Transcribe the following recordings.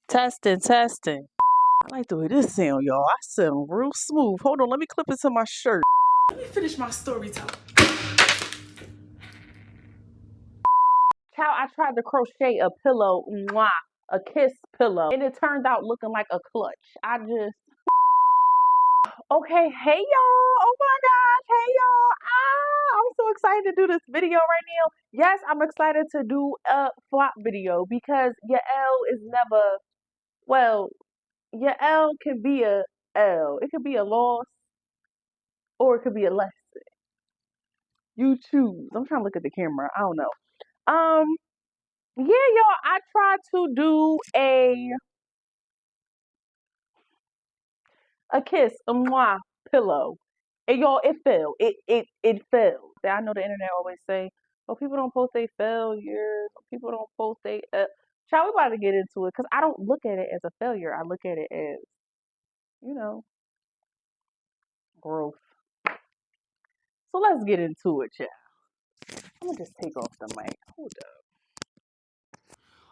Testing, testing. I like the way this sound, y'all. I sound real smooth. Hold on, let me clip it to my shirt. Let me finish my story time. Child, I tried to crochet a pillow, a kiss pillow, and it turned out looking like a clutch. Okay, hey y'all. Oh my gosh, hey y'all. I'm so excited to do this video right now. Yes, I'm excited to do a flop video because your L is never, well, your L can be a L. It could be a loss or it could be a lesson. You choose. I'm trying to look at the camera. I don't know. Um, yeah, y'all, I tried to do a kiss, a pillow. And y'all, it fell. It fell. I know the internet always say, oh, people don't post their failures. People don't post they child, we about to get into it because I don't look at it as a failure. I look at it as, you know, growth. So let's get into it, y'all. I'm gonna just take off the mic. Hold up.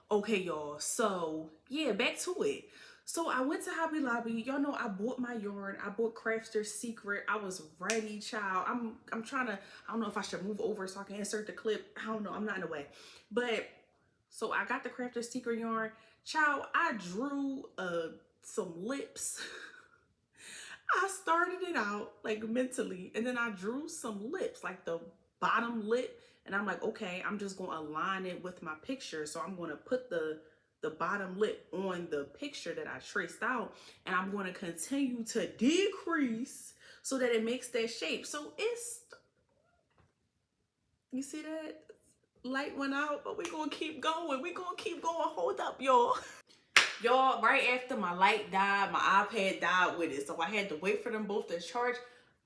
Okay, y'all. So yeah, back to it. So I went to Hobby Lobby. Y'all know I bought my yarn. I bought Crafter's Secret. I was ready, child. I'm trying to. I don't know if I should move over so I can insert the clip. I don't know. I'm not in the way. But so I got the Crafter's Secret yarn, child. I drew some lips. I started it out like mentally, and then I drew some lips, like the bottom lip, and I'm like, okay, I'm just gonna align it with my picture. So I'm gonna put the bottom lip on the picture that I traced out, and I'm gonna continue to decrease so that it makes that shape. So it's, you see that? Light went out, but we're gonna keep going. We're gonna keep going. Hold up, y'all. Y'all, right after my light died, my iPad died with it. So I had to wait for them both to charge.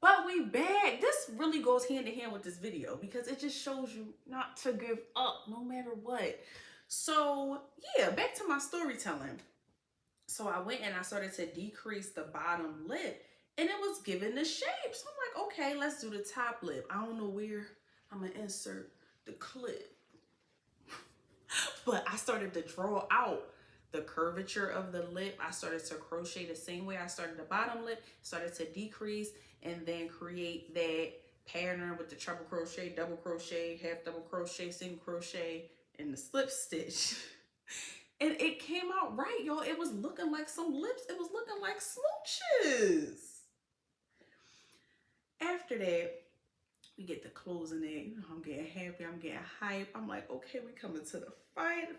But we back. This really goes hand in hand with this video because it just shows you not to give up no matter what. So yeah, back to my storytelling. So I went and I started to decrease the bottom lip and it was giving the shape. So I'm like, okay, let's do the top lip. I don't know where I'm gonna insert the clip. But I started to draw out the curvature of the lip. I started to crochet the same way I started the bottom lip, started to decrease and then create that pattern with the treble crochet, double crochet, half double crochet, single crochet, and the slip stitch. And it came out right, y'all. It was looking like some lips. It was looking like smooches. After that, we get the closing in. You know, I'm getting happy. I'm getting hype. I'm like, okay, we coming to the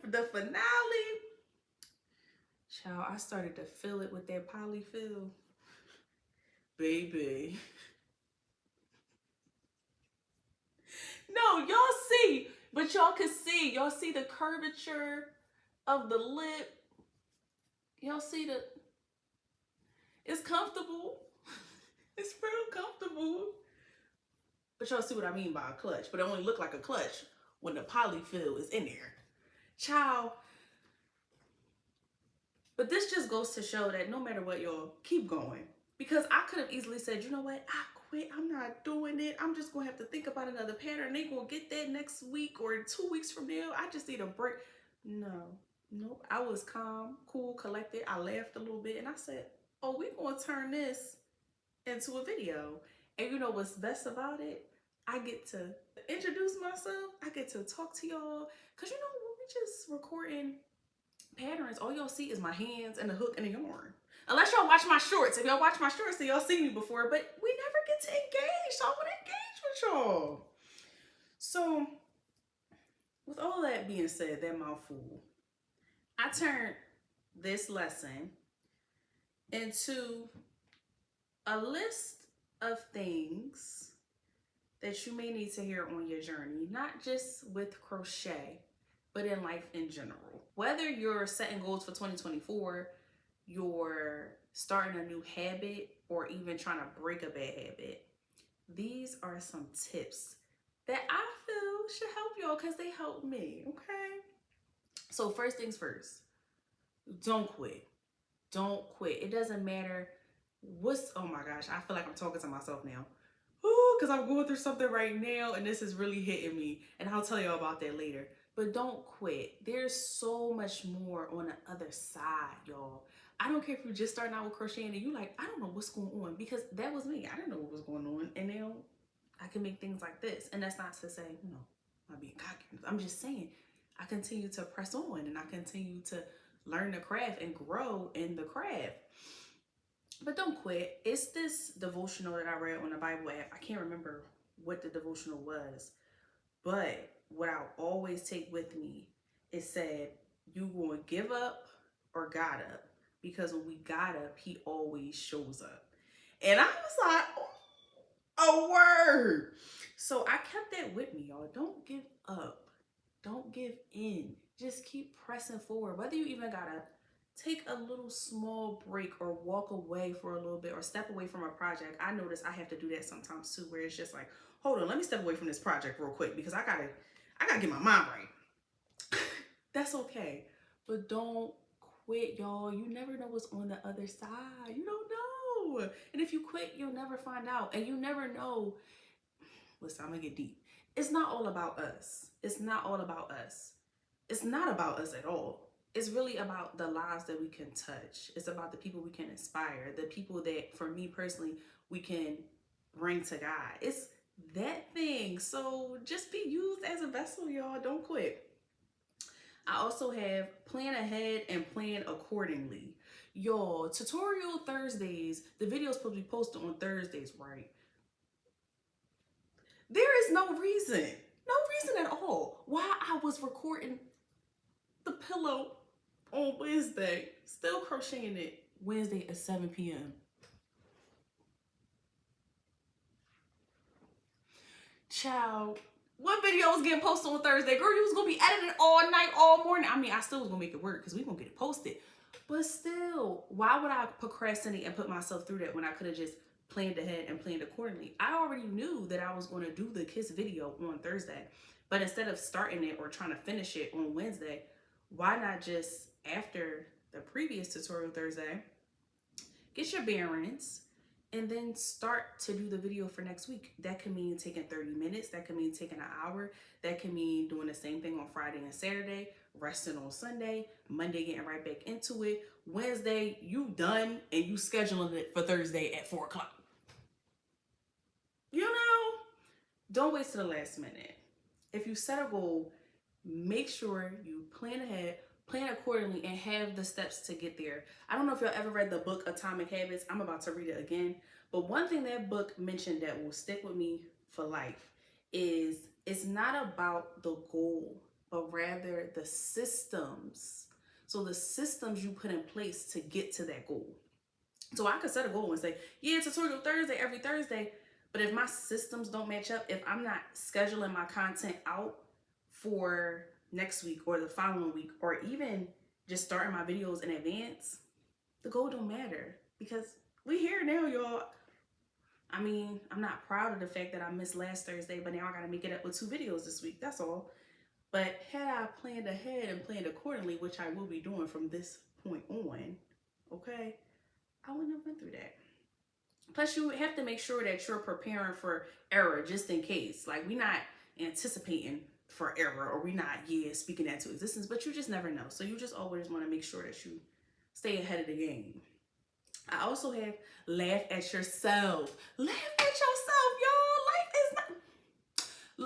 the finale. Child, I started to fill it with that polyfill. Baby. No, y'all see, but y'all can see. Y'all see the curvature of the lip. Y'all see it's comfortable. It's real comfortable. But y'all see what I mean by a clutch. But it only look like a clutch when the polyfill is in there. Child. But this just goes to show that no matter what, y'all, keep going. Because I could have easily said, you know what, I quit, I'm not doing it. I'm just gonna have to think about another pattern. They gonna get that next week or 2 weeks from now. I just need a break. No, nope. I was calm, cool, collected. I laughed a little bit and I said, oh, we gonna turn this into a video. And you know what's best about it? I get to introduce myself. I get to talk to y'all. Cause you know, when we just recording patterns, all y'all see is my hands and the hook and the yarn. Unless y'all watch my shorts. If y'all watch my shorts, then y'all seen me before, but we never get to engage. So I want to engage with y'all. So with all that being said, that mouthful, I turned this lesson into a list of things that you may need to hear on your journey, not just with crochet, but in life in general. Whether you're setting goals for 2024, you're starting a new habit, or even trying to break a bad habit, these are some tips that I feel should help y'all because they helped me, okay? So first things first, don't quit. Don't quit. It doesn't matter oh my gosh, I feel like I'm talking to myself now. Ooh, because I'm going through something right now and this is really hitting me. And I'll tell y'all about that later. but don't quit. There's so much more on the other side, y'all. I don't care if you're just starting out with crocheting and you like, I don't know what's going on, because that was me. I didn't know what was going on, and now I can make things like this. And that's not to say, I'm being cocky. I'm just saying I continue to press on and I continue to learn the craft and grow in the craft. But don't quit. It's this devotional that I read on the Bible app. I can't remember what the devotional was, but what I'll always take with me, it said, you going to give up or got up. Because when we got up, he always shows up. And I was like, oh, a word. So I kept that with me, y'all. Don't give up. Don't give in. Just keep pressing forward. Whether you even got to take a little small break or walk away for a little bit or step away from a project. I notice I have to do that sometimes too, where it's just like, hold on, let me step away from this project real quick because I gotta get my mind right. That's okay. But don't quit, y'all. You never know what's on the other side. You don't know. And if you quit, you'll never find out. And you never know. Listen, I'm gonna get deep. It's not all about us. It's not all about us. It's not about us at all. It's really about the lives that we can touch. It's about the people we can inspire, the people that, for me personally, we can bring to God. It's that thing. So just be used as a vessel, y'all. Don't quit. I also have plan ahead and plan accordingly. Y'all, tutorial Thursdays, the video is supposed to be posted on Thursdays, right? There is no reason at all why I was recording the pillow on Wednesday, still crocheting it Wednesday at 7 p.m. Child, what video was getting posted on Thursday? Girl, you was gonna be editing all night, all morning. I mean, I still was gonna make it work because we gonna get it posted. But still, why would I procrastinate and put myself through that when I could have just planned ahead and planned accordingly? I already knew that I was gonna do the kiss video on Thursday. But instead of starting it or trying to finish it on Wednesday, why not just, after the previous tutorial Thursday, get your bearings and then start to do the video for next week. That could mean taking 30 minutes. That could mean taking an hour. That could mean doing the same thing on Friday and Saturday, resting on Sunday, Monday getting right back into it. Wednesday, you done and you scheduling it for Thursday at 4 o'clock. You know, don't wait till the last minute. If you set a goal, make sure you plan ahead, plan accordingly, and have the steps to get there. I don't know if y'all ever read the book Atomic Habits. I'm about to read it again. But one thing that book mentioned that will stick with me for life is it's not about the goal, but rather the systems. So the systems you put in place to get to that goal. So I could set a goal and say, yeah, tutorial Thursday every Thursday. But if my systems don't match up, if I'm not scheduling my content out for next week or the following week, or even just starting my videos in advance, the goal don't matter because we here now, y'all. I mean, I'm not proud of the fact that I missed last Thursday, but now I got to make it up with 2 videos this week. That's all. But had I planned ahead and planned accordingly, which I will be doing from this point on, okay, I wouldn't have been through that. Plus, you have to make sure that you're preparing for error just in case. Like, we're not anticipating for error, or we're not, speaking that to existence, but you just never know. So you just always want to make sure that you stay ahead of the game. I also have laugh at yourself. Laugh at yourself, y'all.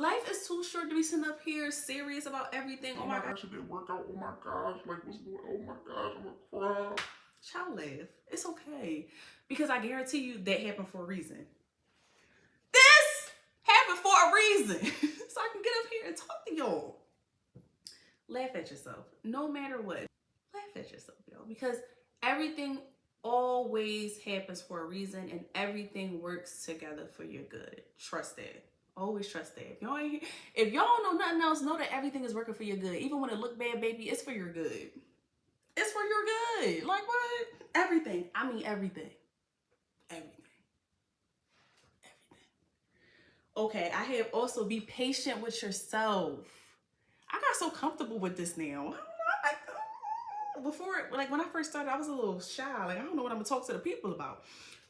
Life is too short to be sitting up here serious about everything. Oh my gosh, it didn't work out. Oh my gosh, like what's going on? Oh my gosh, I'm gonna cry. Child, laugh. It's okay. Because I guarantee you that happened for a reason. This happened for a reason. So I can get up here and talk to y'all. Laugh at yourself. No matter what. Laugh at yourself, y'all. Because everything always happens for a reason, and everything works together for your good. Trust that. Always trust that. If y'all don't know nothing else, know that everything is working for your good. Even when it look bad, baby, it's for your good. It's for your good. Like what? Everything. I mean everything. Everything. Okay, I have also be patient with yourself. I got so comfortable with this now. I don't know, before, like when I first started, I was a little shy. Like I don't know what I'm gonna talk to the people about.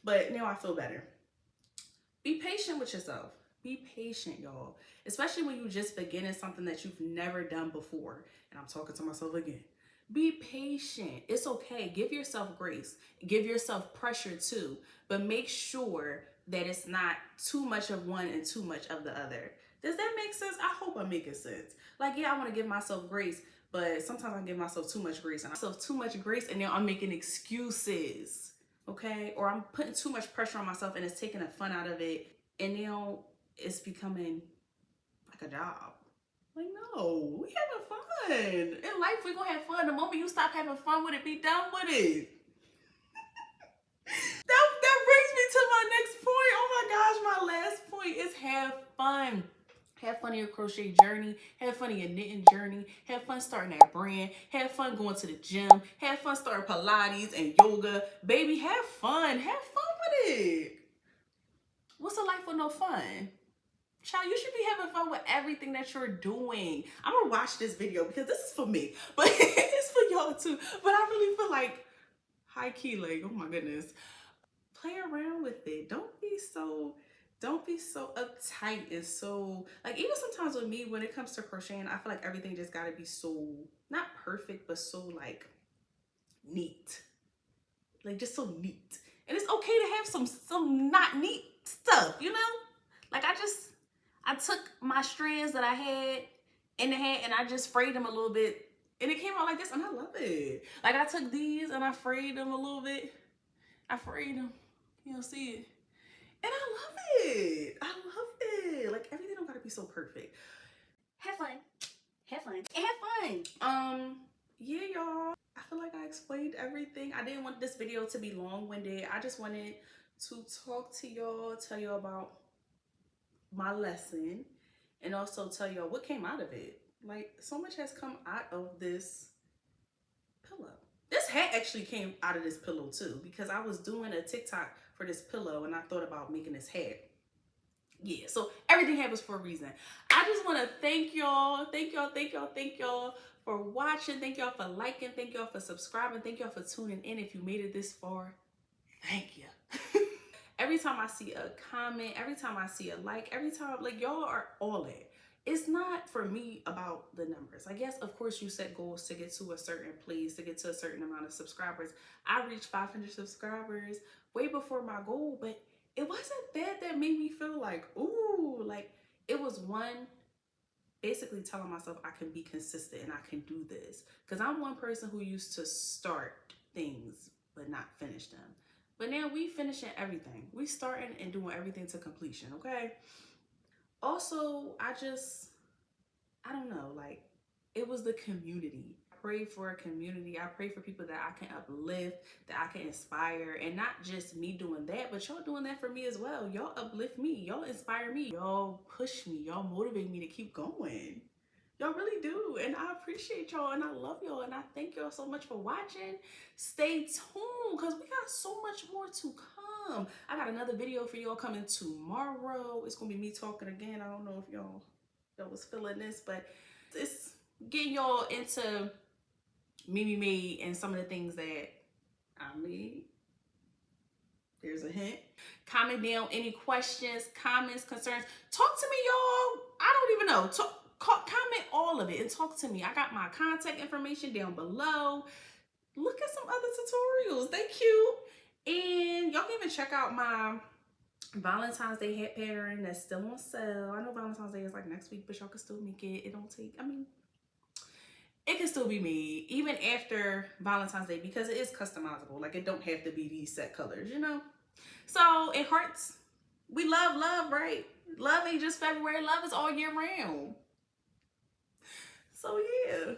But now I feel better. Be patient with yourself. Be patient, y'all. Especially when you're just beginning something that you've never done before. And I'm talking to myself again. Be patient. It's okay. Give yourself grace. Give yourself pressure too. But make sure that it's not too much of one and too much of the other. Does that make sense? I hope I'm making sense. Like, yeah, I want to give myself grace, but sometimes I give myself too much grace. And myself too much grace, and now I'm making excuses. Okay? Or I'm putting too much pressure on myself and it's taking the fun out of it. And now it's becoming like a job. Like, no, we having fun. In life, we're gonna have fun. The moment you stop having fun with it, be done with it. That brings me to my next point. Oh my gosh, my last point is have fun. Have fun in your crochet journey. Have fun in your knitting journey. Have fun starting that brand. Have fun going to the gym. Have fun starting Pilates and yoga. Baby, have fun. Have fun with it. What's a life with no fun? Child, you should be having fun with everything that you're doing. I'm gonna watch this video because this is for me, but it's for y'all too. But I really feel like high key, like, oh my goodness, play around with it. Don't be so uptight and so, like, even sometimes with me when it comes to crocheting, I feel like everything just gotta be so not perfect, but so like neat, like just so neat. And it's okay to have some not neat stuff, you know? Like I took my strands that I had in the hat and I just frayed them a little bit and it came out like this and I love it. Like I took these and I frayed them a little bit. I frayed them. You don't see it. And I love it. I love it. Like everything don't gotta be so perfect. Have fun. Have fun. And have fun. Yeah, y'all. I feel like I explained everything. I didn't want this video to be long-winded. I just wanted to talk to y'all, tell you about my lesson, and also tell y'all what came out of it. Like, so much has come out of this pillow. This hat actually came out of this pillow too, because I was doing a TikTok for this pillow and I thought about making this hat. Yeah, so everything happens for a reason. I just want to thank y'all for watching. Thank y'all for liking. Thank y'all for subscribing. Thank y'all for tuning in. If you made it this far, thank you. Every time I see a comment, every time I see a like, every time, like, y'all are all in. It's not for me about the numbers. Like, yes, of course you set goals to get to a certain place, to get to a certain amount of subscribers. I reached 500 subscribers way before my goal, but it wasn't that made me feel like, ooh, like it was one, basically telling myself I can be consistent and I can do this. Because I'm one person who used to start things but not finish them. But now we finishing everything. We starting and doing everything to completion, okay? Also, I don't know, like, it was the community. I pray for a community. I pray for people that I can uplift, that I can inspire, and not just me doing that, but y'all doing that for me as well. Y'all uplift me. Y'all inspire me. Y'all push me. Y'all motivate me to keep going. Y'all really do. And I appreciate y'all and I love y'all and I thank y'all so much for watching. Stay tuned because we got so much more to come. I got another video for y'all coming tomorrow. It's going to be me talking again. I don't know if y'all was feeling this, but it's getting y'all into Mimi Made and some of the things that I made. There's a hint. Comment down any questions, comments, concerns. Talk to me, y'all. I don't even know. Comment all of it and talk to me. I got my contact information down below. Look at some other tutorials. They cute. And y'all can even check out my Valentine's Day hat pattern that's still on sale. I know Valentine's Day is like next week, but y'all can still make it. It don't take, I mean, it can still be made even after Valentine's Day because it is customizable. Like, it don't have to be these set colors, you know? So it hearts. We love, right? Love ain't just February. Love is all year round. So yeah,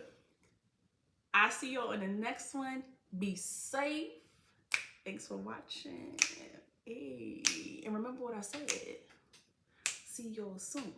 I'll see y'all in the next one. Be safe. Thanks for watching. Hey, and remember what I said. See y'all soon.